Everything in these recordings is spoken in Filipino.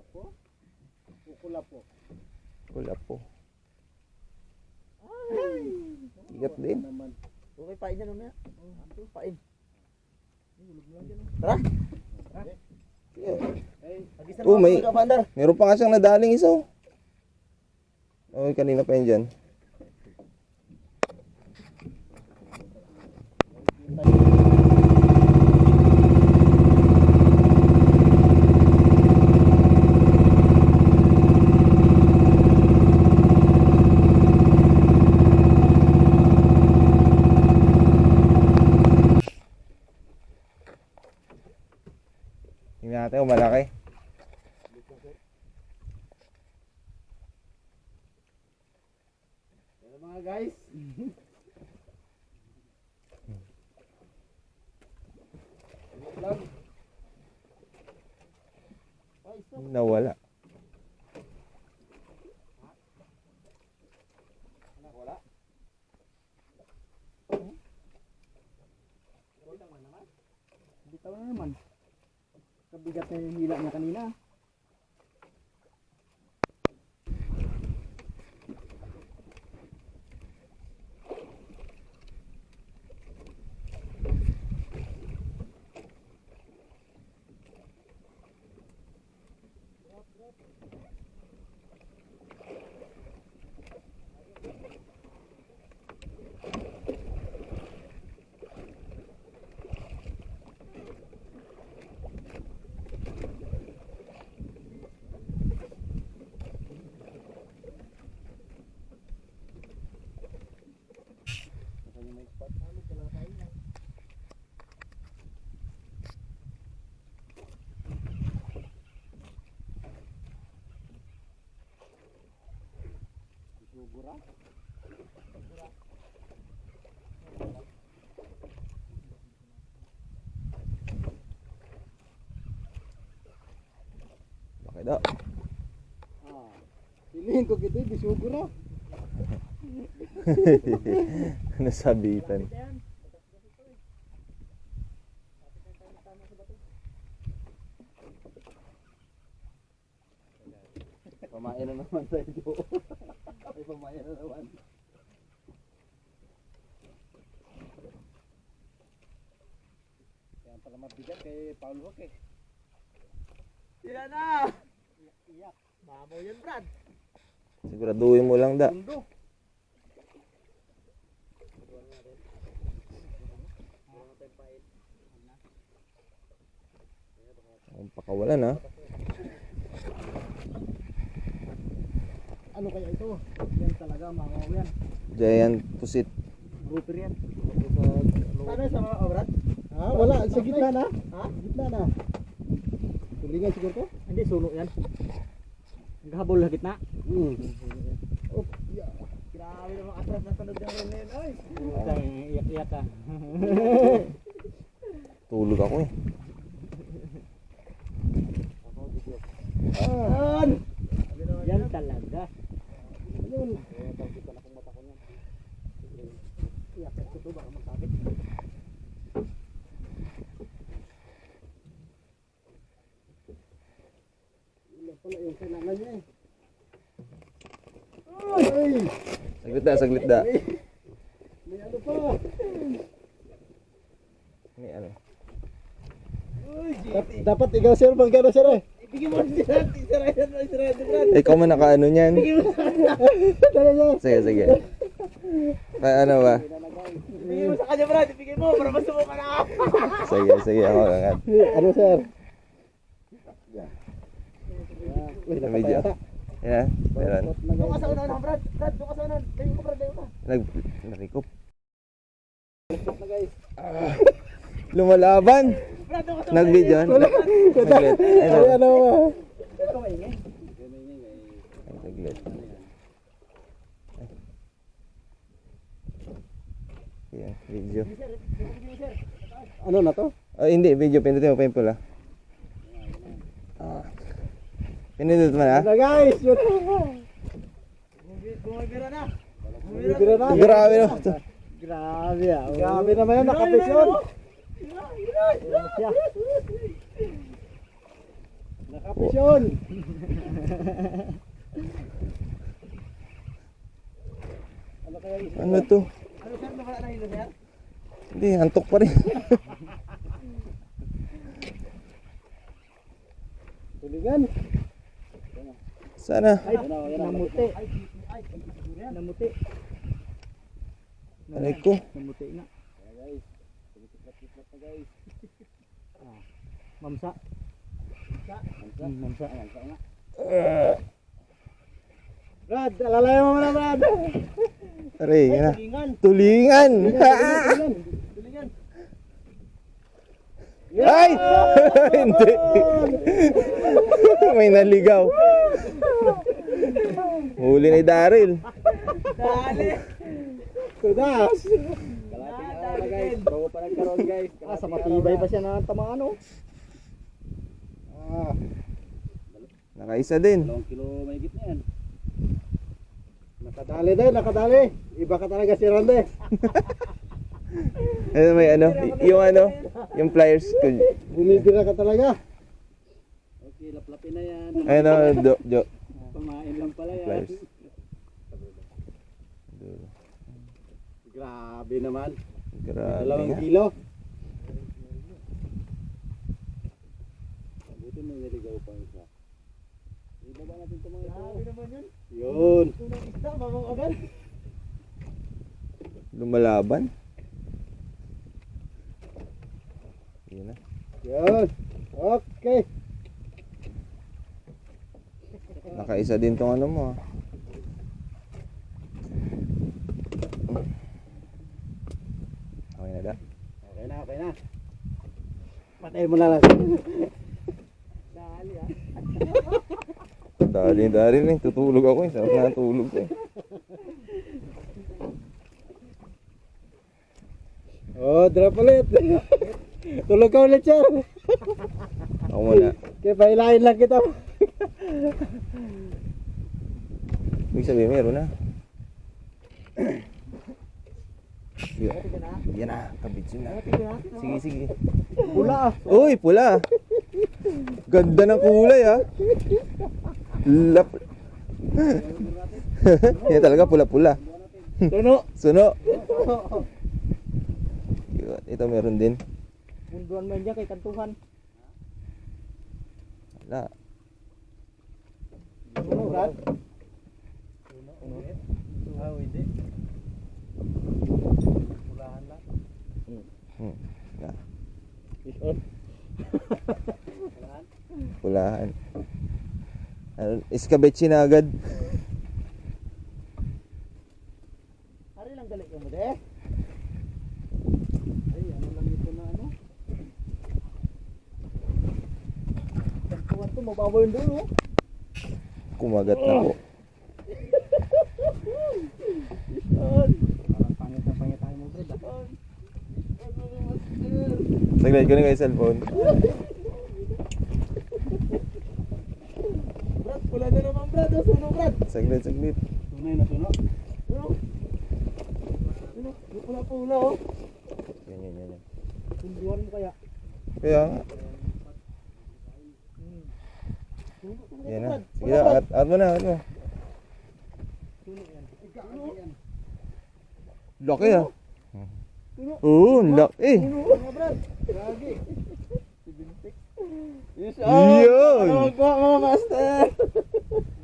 Kulapo? Kulapo. Kulapo. Ay! Igat din. Okay, pain yan mamaya. Pain. Tara! Oh, meron pa nga siyang nadaling isa. Oh, kanina pa yun dyan. Tingnan natin kung malaki. Hello mga guys. Nawala. Wala. Bitaw na naman. Kabigat na yung hila niya kanina. Gura. Bakit daw? Pilihin ko kita, bisugura. Nasabitan. Pamain na naman sa ito. Ay, pamain na naman. Kaya pala mabigat kay Paul Hook eh. Yan na! Iyak. Mamaw yan, Brad. Siguraduhin mo lang da. Mundo. Ang pakawalan ha. Ano kaya ito? Yan talaga, mamaw yan. Giant pusit. Grouper yan. Sana sa mga Brad? Ha? Wala, sa gitna na. Ha? Gitna na. Tulingan siguro ko? Hindi, suno yan. Naghabol na gitna. Oh, yeah. Grabe naman atras na sunod ng rin ngayon. Ay! Iyak-iyak ka. Tulog ako eh. Yan talaga. Yun. Iyak ko ito, baka magsabit. Pala yung kailangan niya eh. Ay! Saglit da. May ano pa? May ano. Dapat ikaw sir, magkano sir eh? Ibigay mo si sir, sir. Ikaw man nakaano niyan. Sige, sige. Ano ba? Ibigay mo sa kanya Brad, ibigay mo para masubukan na ako. Sige, sige. Ako angat. Ano sir? Sa video. Yan. Meron. Doon ka sa unahan Brad. Brad, doon ka sa unahan. Layo ka Brad, layo ka. Narikop. Na guys. Lumalaban. Brad, doon ka sa unahan. Nag-video. Saglit. Ito. Ano ba? Ito maingay. Saglit. Yan, video. Ano na to? Oh, hindi, video. Pindutin mo pa yung pula. Pinindot mo na? Na guys, yun. Bumibira na. Bumibira na. Grabe no. Grabe ah. Grabe naman yun, nakapisyon. Nakapisyon. Ano kaya isa? Ano to? Ano sir, nawala na hilo sir? Hindi, antok pa rin. Tulingan. Sana. Ay, namuti. Namuti. Aray ko. Namuti nga. Guys, tumitiklat na guys. Mamsa. Mamsa nga. Brad, alalayan mo na Brad. Aray, yan na. Tulingan. Tulingan! Tulingan. Ay! Hindi. May naligaw. Huli ni Daryl. Dali. Kudas. Kalati na guys. Bago pa nagkaroon guys. Sa matibay pa siya na tamaan oh. Nakaisa din. 2 kilo may git na yan. Nakadali din, nakadali. Iba ka talaga si Rande. Ano may ano? Yung pliers ko. Bumibira ka talaga. Okay, laplapin na yan. Ano, jo. Pamain lang pala yan. Pliers. Grabe naman. Grabe 2 nga. kilo. Buti may naligaw pa isa. Ibaba natin ito mga ito. Grabe naman yun. Yun. Tunang isda, mamang agad. Lumalaban. Yun na. Yun. Okay. Nakaisa din tong ano mo. Okay na da. Okay na. Patay mo na lang. Dali ah. Dali rin. Tutulog ako eh. Sarap na tulog ko eh. Oh, drop ulit. Tulog ka ulit siya. Ako muna. Kaya pahilahin lang kita. Ibig sabihin meron na. Yan na. Kabitsin na. Sige. Pula ah. Uy, pula. Ganda ng kulay ha. Lap. Yan talaga pula-pula. Suno. Yun, ito meron din. Munduan mo yan kay kantuhan. Wala. Suno, Brad? Ah, hindi. Pulahan lang. Na. Fish on. Pulahan. Ano, iskabetsi na agad. Hari lang galit mo de. Ay, ano lang ito na ano? Kantuhan to, mababaw yung dulo. Kumagat na po. Parang pangit tayo mo, Brad. Saglit ko na kayo cellphone. Brad, pula na naman Brad. Suno Brad. Saglit. Tunay na suno. Suno, pula oh. Yan. Sunduan mo kaya. Kaya nga. Yan na. Sige na, at mo na. Suno yan. Laki ah. Oo, laki. Suno Brad. Gagi. Yun. Ano magkuha mga master?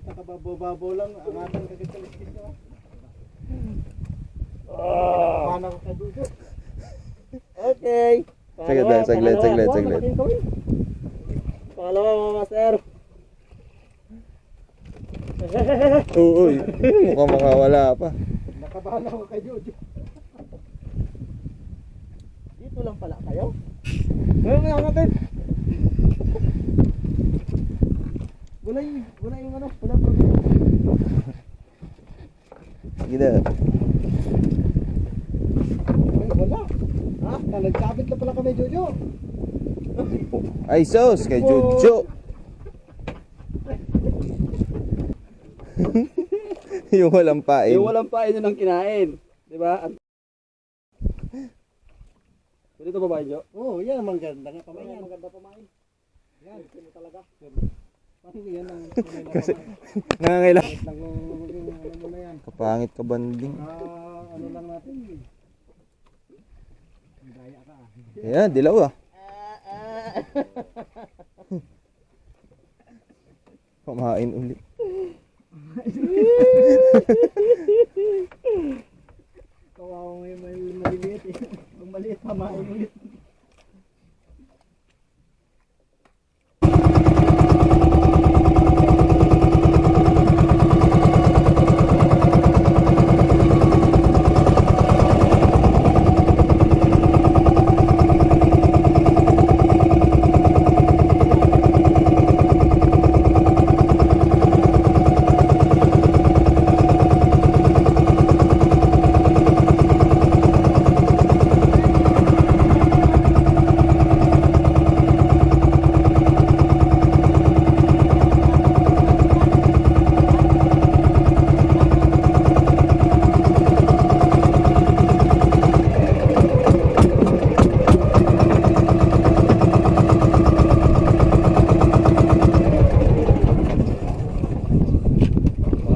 Nakababo lang ang ating kagitaliskis nyo. Mana ko kay Dudu. Okay. Saglit. Pangalawa mga master. Uy, mukhang makawala pa. Nakabahan ako kay Dudu. Dito lang pala kayo? Ngayon nga natin. Wala yung ano, wala problem. Sige na. Ay, wala. Ha? Nagkabit na pala kami, Jojo. Ay sos, kay Jojo. Yung walang pain. Yung walang pain yun ang kinain. Diba? Dito ba ba, Jo? Oo, yan ang maganda nga pamain. Yan ang maganda pamain. Yan, sino talaga. Paano yan ang Kasi nangangailangan. lang ano mo na yan. Kapangit ka banding. Ano lang natin. Daya ka. Ayan, dilaw ah. Kumain ulit. Kawawa mo yung maliliit eh. Pag maliit, pamain ulit.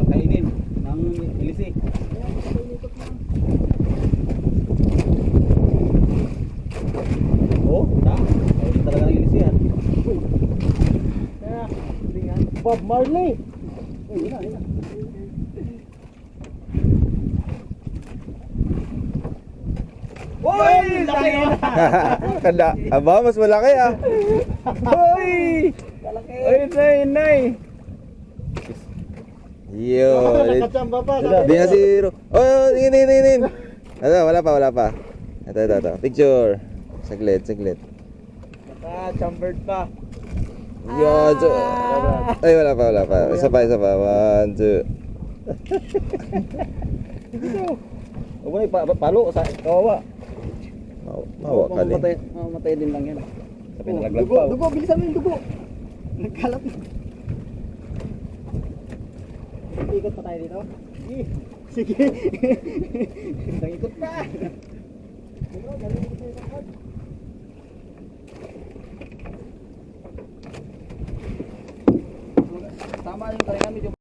Kainin ng ilisi. Oh, kainin talaga ng ilisi yan. Bob Marley. Uy, yun na. Uy, laki na. Kada, aba, mas malaki ah. Uy, kalaki. Uy, nay. Yo, Nakachamba pa. di na si Ro. Oh, inin. Ano, wala pa. Ito. Picture. Saglit. Nakachambered pa. Yo, ay, wala pa. Isa pa. 1, 2. Huwag mo na palo sa kawawa. Mawa ka din. Mamatay din lang yan. Sabi nalaglag pa. Dugo, bilisan mo yung dugo. Nagkalat na. Ikot pa tayo dito? Sige. Ikot pa. Galing ko sa'yo.